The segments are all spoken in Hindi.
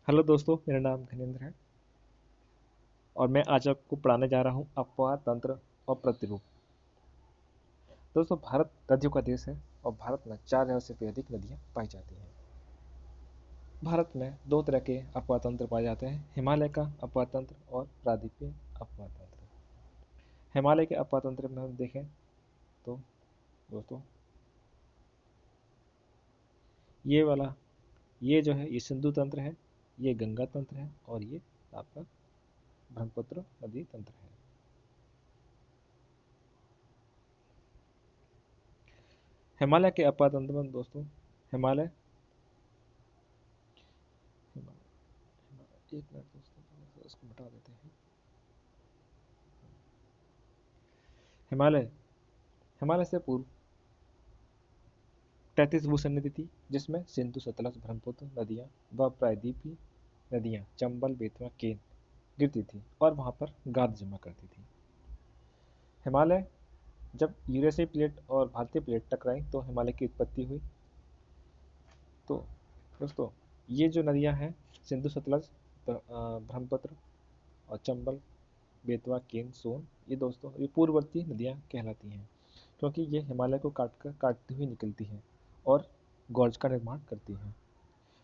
हेलो दोस्तों, मेरा नाम घनेंद्र है और मैं आज आपको पढ़ाने जा रहा हूँ अपवाह तंत्र और प्रतिरूप। दोस्तों, भारत नदियों का देश है और भारत में 4,000 से भी अधिक नदियाँ पाई जाती हैं। भारत में दो तरह के अपवाह तंत्र पाए जाते हैं, हिमालय का अपवाह तंत्र और प्रायद्वीपीय अपवाह तंत्र। हिमालय के अपवाह तंत्र में हम देखें तो दोस्तों, ये वाला ये जो है ये सिंधु तंत्र है, ये गंगा तंत्र है और ये आपका ब्रह्मपुत्र नदी तंत्र है। हिमालय के अपवाह तंत्र में दोस्तों, हिमालय एक मिनट दोस्तों, थोड़ा सा इसको मिटा देते हैं। हिमालय हिमालय से पूर्व 33 भूषण नदी थी, जिसमें सिंधु सतलज ब्रह्मपुत्र नदियाँ व प्रायद्वीपीय नदियाँ चंबल बेतवा केन गिरती थी और वहां पर गाद जमा करती थी। हिमालय जब यूरेशियन प्लेट और भारतीय प्लेट टकराई तो हिमालय की उत्पत्ति हुई। तो दोस्तों, ये जो नदियाँ हैं सिंधु सतलज ब्रह्मपुत्र और चंबल बेतवा केन सोन, ये दोस्तों ये पूर्ववर्ती नदियाँ कहलाती हैं, क्योंकि ये हिमालय को काटती हुई निकलती हैं और गॉर्ज का निर्माण करती हैं,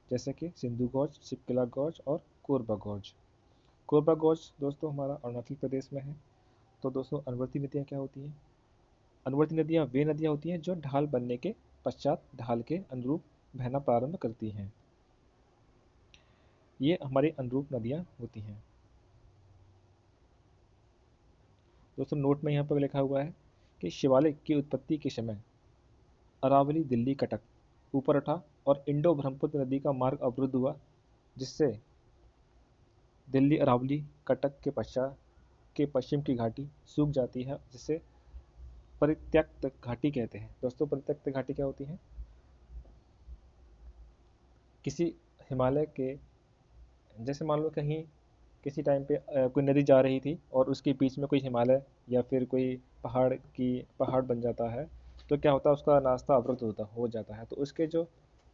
जैसे कि सिंधु गॉर्ज, सिपकिला गॉर्ज और कोरबा गॉर्ज। कोरबा गॉर्ज दोस्तों हमारा अरुणाचल प्रदेश में है। तो दोस्तों, अनुवर्ती नदियाँ क्या होती हैं? अनुवर्ती नदियाँ वे नदियाँ होती हैं जो ढाल बनने के पश्चात ढाल के अनुरूप बहना प्रारंभ करती हैं। ये हमारी अनुरूप नदियाँ होती हैं। दोस्तों, नोट में यहाँ पर लिखा हुआ है कि शिवालिक की उत्पत्ति के समय अरावली दिल्ली कटक ऊपर उठा और इंडो ब्रह्मपुत्र नदी का मार्ग अवरुद्ध हुआ, जिससे दिल्ली अरावली कटक के पश्चात के पश्चिम की घाटी सूख जाती है, जिसे परित्यक्त घाटी कहते हैं। दोस्तों, परित्यक्त घाटी क्या होती है? किसी हिमालय के, जैसे मान लो कहीं किसी टाइम पे कोई नदी जा रही थी और उसके बीच में कोई हिमालय या फिर कोई पहाड़ बन जाता है, तो क्या होता है, उसका रास्ता अवरुद्ध होता हो जाता है। तो उसके जो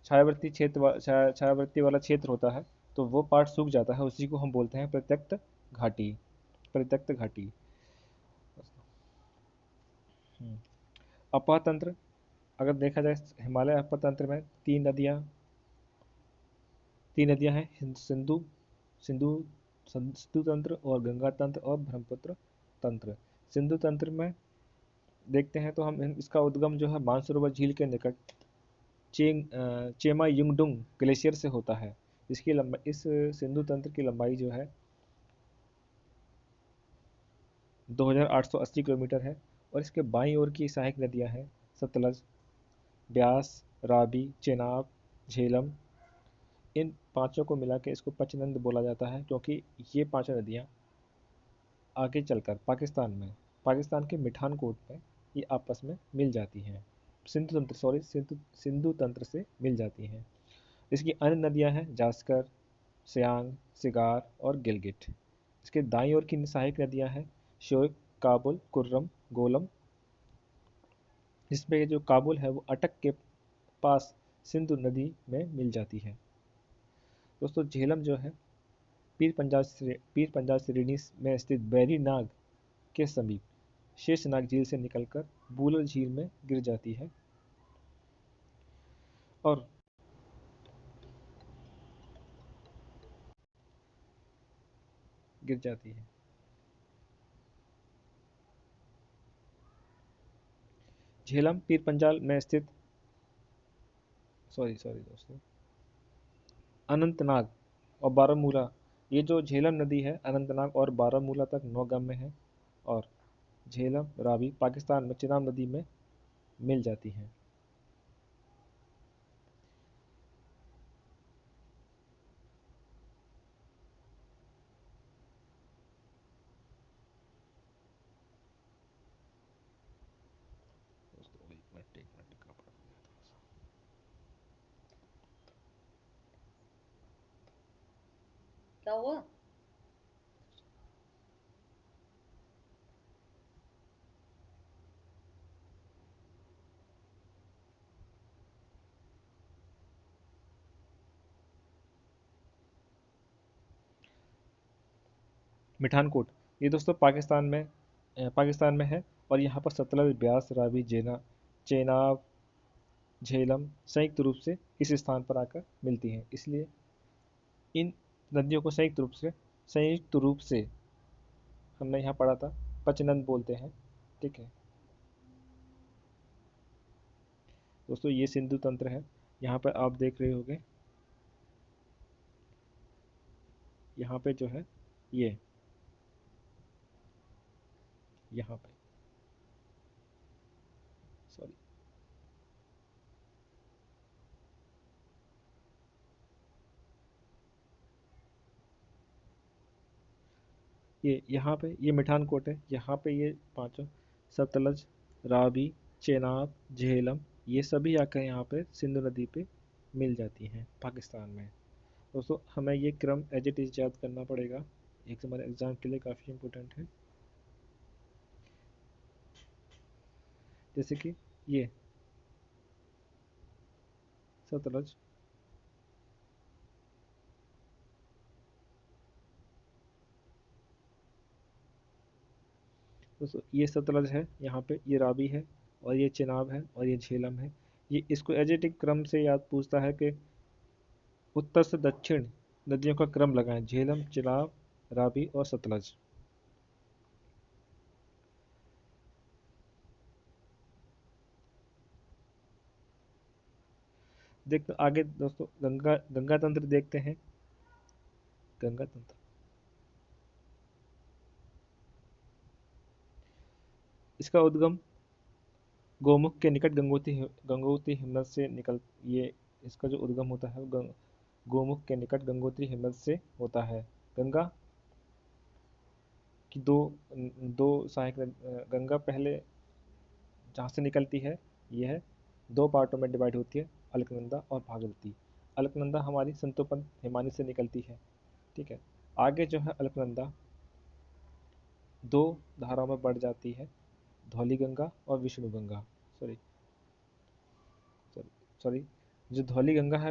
छायावर्ती वाला क्षेत्र होता है, तो वो पार्ट सूख जाता है, उसी को हम बोलते हैं परित्यक्त घाटी। परित्यक्त घाटी। हम्म। अपवाह तंत्र, अगर देखा जाए हिमालय अपवाह तंत्र में तीन नदियां हैं, सिंधु सिंधु सिंधु तंत्र और गंगा तंत्र और ब्रह्मपुत्र तंत्र। सिंधु तंत्र में देखते हैं तो हम इसका उद्गम जो है मानसरोवर झील के निकट चेमा युंगडुंग ग्लेशियर से होता है। इस सिंधु तंत्र की लंबाई जो है 2880 किलोमीटर है और इसके बाईं ओर की सहायक नदियां हैं सतलज, ब्यास, रावी, चेनाब, झेलम। इन पांचों को मिला के इसको पंचनंद बोला जाता है, क्योंकि ये पांचों नदियाँ आगे चलकर पाकिस्तान के मिठानकोट में ये आपस में मिल जाती हैं। सिंधु तंत्र से मिल जाती हैं। इसकी अन्य नदियां हैं जास्कर, सियांग, सिगार और गिलगिट। इसके दाईं ओर की सहायक नदियां हैं शोक, काबुल, कुर्रम, गोलम। जिसमें जो काबुल है वो अटक के पास सिंधु नदी में मिल जाती है। दोस्तों, झेलम जो है पीर पंजाब श्रेणी में स्थित बैरी नाग के समीप शेषनाग झील से निकलकर बूलर झील में और गिर जाती है। झेलम पीर पंजाल में स्थित, सॉरी सॉरी दोस्तों, अनंतनाग और बारामूला। ये जो झेलम नदी है अनंतनाग और बारामूला तक नौगम्य है और झेलम रावी पाकिस्तान में चिनाब नदी में मिल जाती हैं। दोस्तों, एक मिनट का पड़ा गया थोड़ा सा। क्या हुआ? मिठानकोट, ये दोस्तों पाकिस्तान में है। और यहाँ पर सतलज, ब्यास, रावी, चेनाब, झेलम संयुक्त रूप से इस स्थान पर आकर मिलती हैं। इसलिए इन नदियों को संयुक्त रूप से हमने यहाँ पढ़ा था, पचनद बोलते हैं। ठीक है दोस्तों, ये सिंधु तंत्र है। यहाँ पर आप देख रहे होंगे, यहाँ पे जो है ये यहाँ पे, सॉरी, ये यहाँ पे ये मिठानकोट है। यहाँ पे ये पांचों, सतलज, रावी, चेनाब, झेलम, ये सभी आकर यहाँ पे सिंधु नदी पे मिल जाती हैं पाकिस्तान में। दोस्तों हमें ये क्रम एज इट इज़ याद करना पड़ेगा, एक हमारे एग्जाम के लिए काफ़ी इम्पोर्टेंट है। जैसे कि ये सतलज, दोस्तों ये सतलज है, यहाँ पे ये रावी है, और ये चिनाब है, और ये झेलम है। ये इसको एजेटिक क्रम से याद पूछता है कि उत्तर से दक्षिण नदियों का क्रम लगाएं: झेलम, चिनाब, रावी और सतलज। देखते आगे दोस्तों, गंगा गंगा तंत्र देखते हैं। गंगा तंत्र, इसका उद्गम गोमुख के निकट गंगोत्री हिमनद से निकल ये इसका जो उद्गम होता है वो गोमुख के निकट गंगोत्री हिमनद से होता है। गंगा की दो सहायक गंगा पहले जहाँ से निकलती है, यह दो पार्टों में डिवाइड होती है: अलकनंदा और भागीरथी। अलकनंदा हमारी संतोपन हिमानी से निकलती है। ठीक है, आगे जो है अलकनंदा दो धाराओं में बढ़ जाती है: धौली गंगा और Vishnu Ganga. Sorry sorry sorry जो धौली गंगा,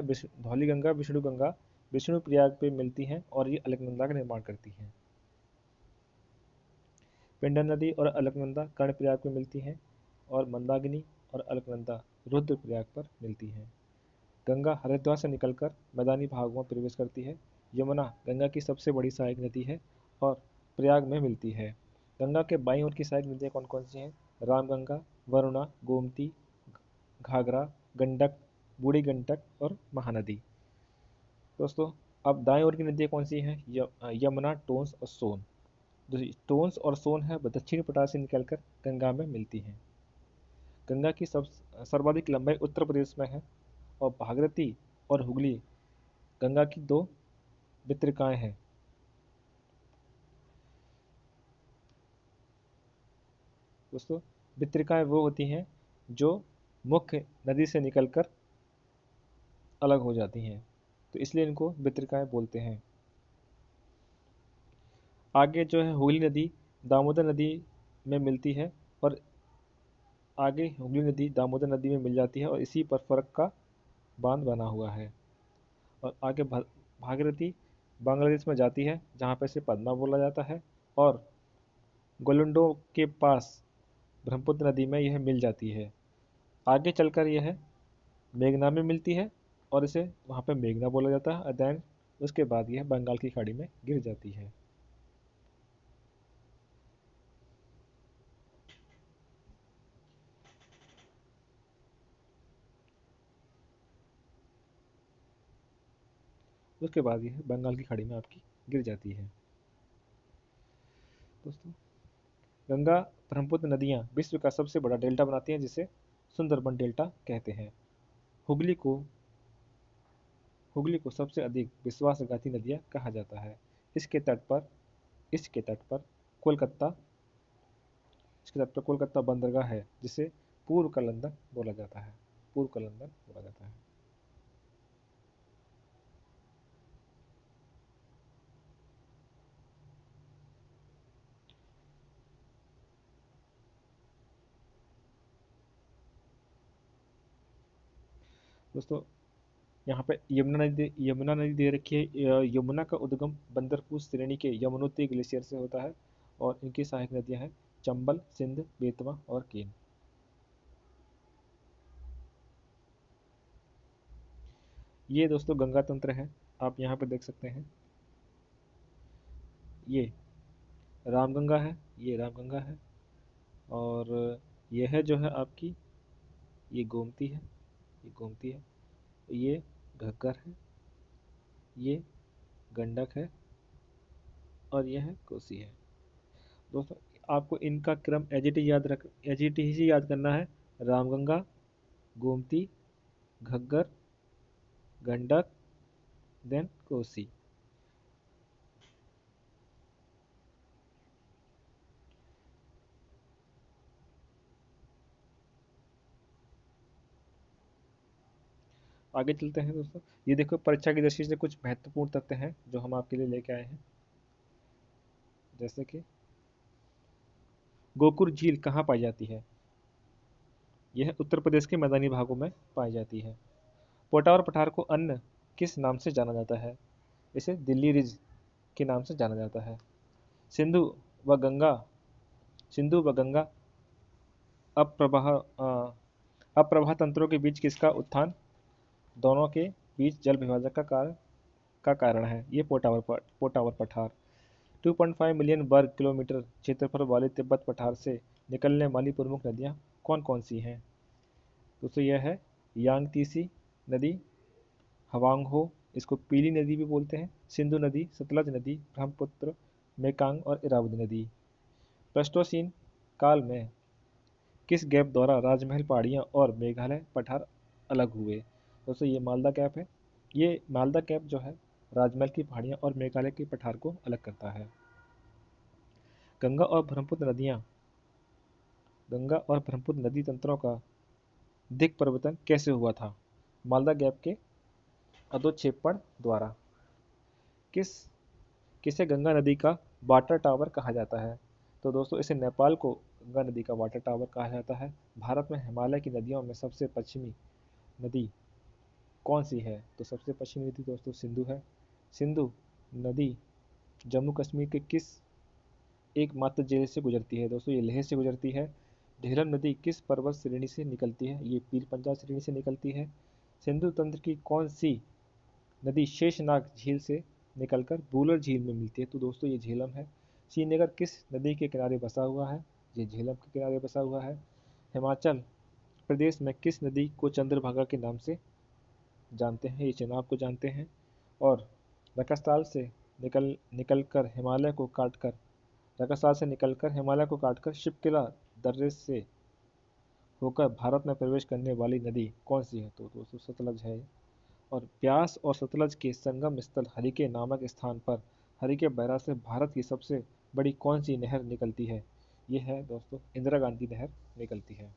विष्णु गंगा विष्णु प्रयाग पे मिलती हैं और ये अलकनंदा का निर्माण करती हैं। पिंडर नदी और अलकनंदा कर्णप्रयाग में मिलती हैं, और मंदाकिनी और अलकनंदा रुद्रप्रयाग पर मिलती हैं। गंगा हरिद्वार से निकलकर मैदानी भागों में प्रवेश करती है। यमुना गंगा की सबसे बड़ी सहायक नदी है और प्रयाग में मिलती है। गंगा के बाईं ओर की सहायक नदियाँ कौन कौन सी हैं? रामगंगा, वरुणा, गोमती, घाघरा, गंडक, बूढ़ी गंडक और महानदी। दोस्तों अब दाएं ओर की नदियाँ कौन सी हैं? यमुना, टोंस और सोन। जो टोंस और सोन है वह दक्षिणी पठार से निकलकर गंगा में मिलती हैं। गंगा की सर्वाधिक लंबाई उत्तर प्रदेश में है, और भागीरथी और हुगली गंगा की दो वितरिकाएं हैं। दोस्तों वितरिकाएं वो होती हैं जो मुख्य नदी से निकलकर अलग हो जाती हैं, तो इसलिए इनको वितरिकाएं बोलते हैं। आगे जो है हुगली नदी दामोदर नदी में मिलती है, और आगे हुगली नदी दामोदर नदी में मिल जाती है, और इसी पर फर्क का बांध बना हुआ है। और आगे भागीरथी बांग्लादेश में जाती है, जहाँ पे इसे पद्मा बोला जाता है, और गोलंडो के पास ब्रह्मपुत्र नदी में यह मिल जाती है। आगे चलकर यह मेघना में मिलती है, और इसे वहाँ पे मेघना बोला जाता है। देन उसके बाद यह बंगाल की खाड़ी में गिर जाती है। उसके बाद यह बंगाल की खाड़ी में आपकी गिर जाती है। दोस्तों गंगा ब्रह्मपुत्र नदियाँ विश्व का सबसे बड़ा डेल्टा बनाती हैं, जिसे सुंदरबन डेल्टा कहते हैं। हुगली को हुगली को सबसे अधिक विश्वासघाती नदियाँ कहा जाता है। इसके तट पर इसके तट पर कोलकाता इसके तट पर कोलकाता बंदरगाह है, जिसे पूर्व का लंदन बोला जाता है। पूर्व का लंदन बोला जाता है। दोस्तों यहाँ पे यमुना नदी दे रखी है। यमुना का उद्गम बंदरपुर श्रेणी के यमुनोत्री ग्लेशियर से होता है और इनकी सहायक नदियाँ हैं चंबल, सिंध, बेतवा और केन। ये दोस्तों गंगा तंत्र है, आप यहाँ पे देख सकते हैं। ये रामगंगा है, ये रामगंगा है, और यह जो है आपकी, ये गोमती है, ये गोमती है, ये घग्गर है, ये गंडक है, और यह कोसी है। दोस्तों आपको इनका क्रम एज इट इज ही याद करना है। रामगंगा, गोमती, घग्गर, गंडक, देन कोसी। आगे चलते हैं दोस्तों। ये देखो परीक्षा की दृष्टि से कुछ महत्वपूर्ण तथ्य हैं जो हम आपके लिए लेके आए हैं। जैसे कि गोकुर झील कहाँ पाई जाती है? यह उत्तर प्रदेश के मैदानी भागों में पाई जाती है। पोटा और पठार को अन्य किस नाम से जाना जाता है? इसे दिल्ली रिज के नाम से जाना जाता है। सिंधु व गंगा सिंधु व गंगा अप्रवाह अप्रवाह तंत्रों के बीच किसका उत्थान दोनों के बीच जल विभाजन का कारण है? ये पोटा और पठार। 2.5 मिलियन वर्ग किलोमीटर क्षेत्रफल वाले तिब्बत पठार से निकलने वाली प्रमुख नदियाँ कौन कौन सी हैं? दोस्तों यह है यांगतीसी नदी, हवांग, इसको पीली नदी भी बोलते हैं, सिंधु नदी, सतलज नदी, ब्रह्मपुत्र, मेकांग और इरावदी नदी। प्लेस्टोसीन काल में किस गैप द्वारा राजमहल पहाड़ियाँ और मेघालय पठार अलग हुए? दोस्तों ये मालदा गैप है। ये मालदा गैप जो है राजमहल की पहाड़ियाँ और मेघालय के पठार को अलग करता है। गंगा और ब्रह्मपुत्र नदियाँ गंगा और ब्रह्मपुत्र नदी तंत्रों का दिक् परिवर्तन कैसे हुआ था? मालदा गैप के अधोक्षेपण द्वारा। किस किसे गंगा नदी का वाटर टावर कहा जाता है? तो दोस्तों इसे नेपाल को गंगा नदी का वाटर टावर कहा जाता है। भारत में हिमालय की नदियों में सबसे पश्चिमी नदी कौन सी है? तो सबसे पश्चिमी नदी दोस्तों सिंधु है। सिंधु नदी जम्मू कश्मीर के किस एकमात्र जिले से गुजरती है? दोस्तों ये लेह से गुजरती है। झेलम नदी किस पर्वत श्रेणी से निकलती है? ये पीर पंजाब श्रेणी से निकलती है। सिंधु तंत्र की कौन सी नदी शेषनाग झील से निकलकर बूलर झील में मिलती है? तो दोस्तों ये झेलम है। श्रीनगर किस नदी के किनारे बसा हुआ है? ये झेलम के किनारे बसा हुआ है। हिमाचल प्रदेश में किस नदी को चंद्रभागा के नाम से जानते हैं? ये चेनाब को जानते हैं। और रकसताल से निकलकर हिमालय को काटकर हिमालय को काटकर शिपकिला दर्रे से होकर भारत में प्रवेश करने वाली नदी कौन सी है? तो दोस्तों सतलज है। और ब्यास और सतलज के संगम स्थल हरिके नामक स्थान पर हरिके बैराज से भारत की सबसे बड़ी कौन सी नहर निकलती है? ये है दोस्तों इंदिरा गांधी नहर निकलती है।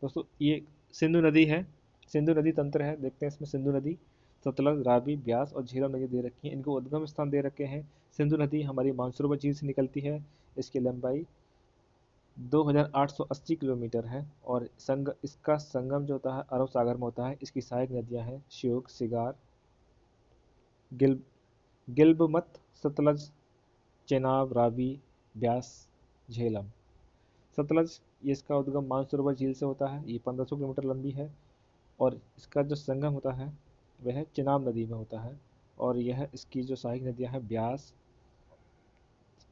दोस्तों ये सिंधु नदी है, सिंधु नदी तंत्र है। देखते हैं इसमें सिंधु नदी, सतलज, रावी, ब्यास और झेलम नदी दे रखी है। इनको उद्गम स्थान दे रखे हैं। सिंधु नदी हमारी मानसरोवर झील से निकलती है। इसकी लंबाई 2880 किलोमीटर है और इसका संगम जो होता है अरब सागर में होता है। इसकी सहायक नदियां हैं श्योक, सिगार, गिल गिल्बमत, सतलज, चेनाब, रावी, ब्यास, झेलम। सतलज ये इसका उद्गम मानसरोवर झील से होता है। ये 1500 किलोमीटर लंबी है और इसका जो संगम होता है वह चिनाब नदी में होता है। और यह इसकी जो सहायक नदियां हैं ब्यास,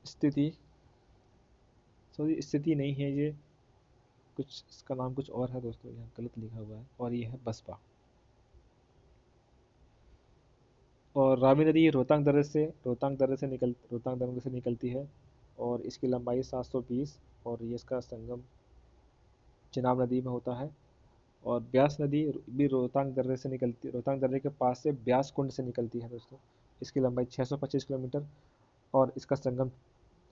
स्थिति सॉरी स्थिति नहीं है ये, कुछ इसका नाम कुछ और है दोस्तों, यहाँ गलत लिखा हुआ है, और ये है बसपा। और रावी नदी रोहतांग दर्रे से निकलती है और इसकी लंबाई 720 और ये इसका संगम चिनाब नदी में होता है। और ब्यास नदी भी रोहतांग दर्रे के पास से ब्यास कुंड से निकलती है दोस्तों। इसकी लंबाई 625 किलोमीटर और इसका संगम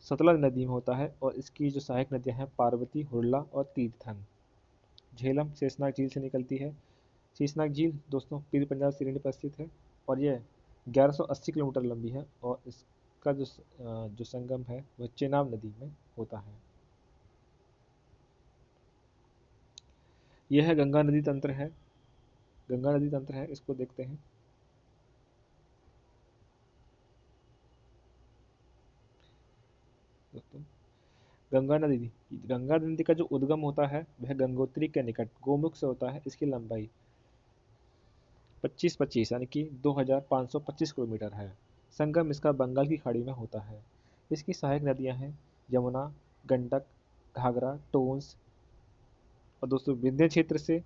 सतलज नदी में होता है। और इसकी जो सहायक नदियां हैं पार्वती, हुरला और तीर्थन। झेलम शेषनाग झील से निकलती है। शेषनाग झील दोस्तों पीर पंजाब श्रेणी पर स्थित है और यह 1180 किलोमीटर लंबी है और इसका जो संगम है वह चेनाब नदी में होता है। यह है गंगा नदी तंत्र है, गंगा नदी तंत्र है, इसको देखते हैं। दोस्तों, गंगा नदी का जो उद्गम होता है वह गंगोत्री के निकट गोमुख से होता है। इसकी लंबाई 25 यानी कि 2525 किलोमीटर है। संगम इसका बंगाल की खाड़ी में होता है। इसकी सहायक नदियां हैं यमुना, गंडक, घाघरा, टोंस। और दोस्तों विंध्य क्षेत्र से,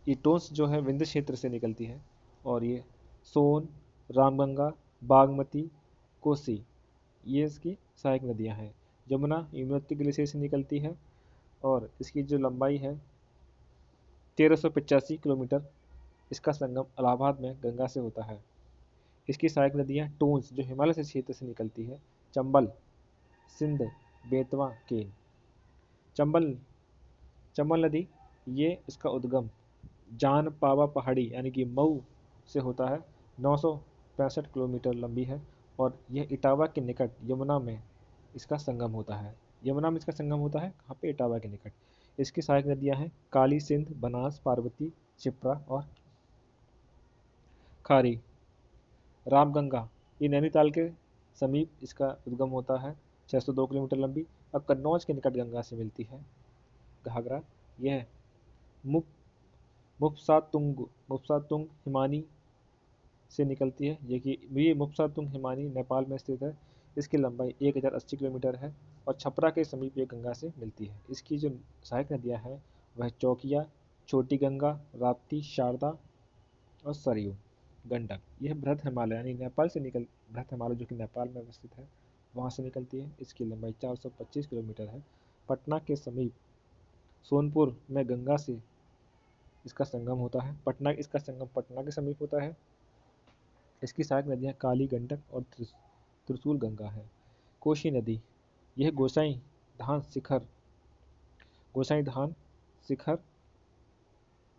ये टोंस जो है विंध्य क्षेत्र से निकलती है। और ये सोन, रामगंगा, बागमती, कोसी, ये इसकी सहायक नदियां हैं। यमुना यमुनोत्री ग्लेशियर से निकलती है और इसकी जो लंबाई है 1385 किलोमीटर। इसका संगम इलाहाबाद में गंगा से होता है। इसकी सहायक नदियां टोंस जो हिमालय से क्षेत्र से निकलती है, चंबल, सिंध, बेतवा, केन। चंबल चंबल नदी, ये इसका उद्गम जान पावा पहाड़ी यानी कि मऊ से होता है। 965 किलोमीटर लंबी है और यह इटावा के निकट यमुना में इसका संगम होता है। यमुना में इसका संगम होता है कहाँ पे? इटावा के निकट। इसकी सहायक नदियां हैं काली सिंध, बनास, पार्वती, क्षिप्रा और खारी। रामगंगा, ये नैनीताल के समीप इसका उद्गम होता है, 602 किलोमीटर लंबी, और कन्नौज के निकट गंगा से मिलती है। घाघरा, यह मुप मुप्सातुंग हिमानी से निकलती है। ये मुप्सातुंग हिमानी नेपाल में स्थित है। इसकी लंबाई 1080 किलोमीटर है और छपरा के समीप ये गंगा से मिलती है। इसकी जो सहायक नदियाँ हैं वह चौकिया, छोटी गंगा, राप्ती, शारदा और सरयू। गंडक, यह बृहद हिमालय यानी नेपाल से निकल बृहद हिमालय जो कि नेपाल में अवस्थित है, वहाँ से निकलती है। इसकी लंबाई 425 किलोमीटर है। पटना के समीप सोनपुर में गंगा से इसका संगम होता है। इसका संगम पटना के समीप होता है। इसकी सहायक नदियाँ काली, गंडक और त्रिशूल गंगा है। कोशी नदी, यह गोसाई धान शिखर,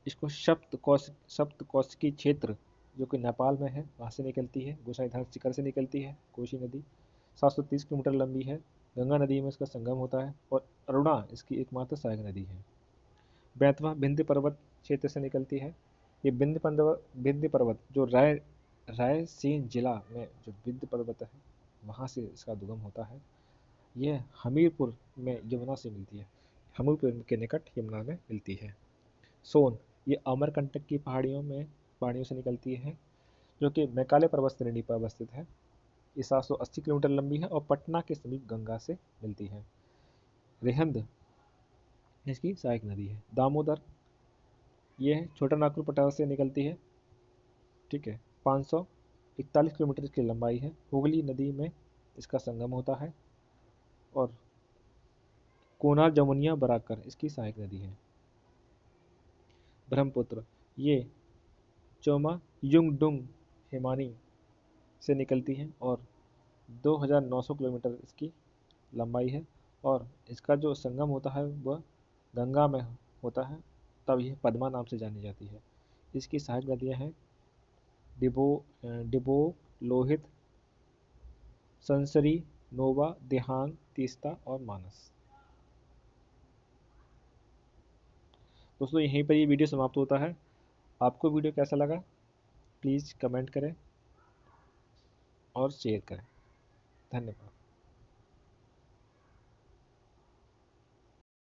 इसको सप्त कौशिकी क्षेत्र जो कि नेपाल में है वहाँ से निकलती है। गोसाई धान शिखर से निकलती है कोशी नदी। 730 किलोमीटर लंबी है। गंगा नदी में इसका संगम होता है और अरुणा इसकी एकमात्र सहायक नदी है। बेतवा विंध्य पर्वत क्षेत्र से निकलती है। ये विंध्य पर्वत जो रायसेन जिला में जो विंध्य पर्वत है वहाँ से इसका उद्गम होता है। यह हमीरपुर में यमुना से मिलती है, हमीरपुर के निकट यमुना में मिलती है। सोन, ये अमरकंटक की पहाड़ियों से निकलती है जो कि मैकाले पर्वत श्रेणी पर अवस्थित है। ये 780 किलोमीटर लंबी है और पटना के समीप गंगा से मिलती है। रिहंद इसकी सहायक नदी है। दामोदर, ये छोटा नागपुर पटावा से निकलती है, ठीक है। 541 किलोमीटर की लंबाई है। हुगली नदी में इसका संगम होता है और कोनार, जमुनिया, बराकर इसकी सहायक नदी है। ब्रह्मपुत्र, ये चोमा युंगडुंग हिमानी से निकलती है और 2900 किलोमीटर इसकी लंबाई है और इसका जो संगम होता है वह गंगा में होता है, तब यह पद्मा नाम से जानी जाती है। इसकी सहायक नदियाँ हैं डिबो, लोहित, संसरी, नोवा, देहांग, तीस्ता और मानस। दोस्तों यहीं पर ये वीडियो समाप्त होता है। आपको वीडियो कैसा लगा प्लीज़ कमेंट करें और शेयर करें। धन्यवाद।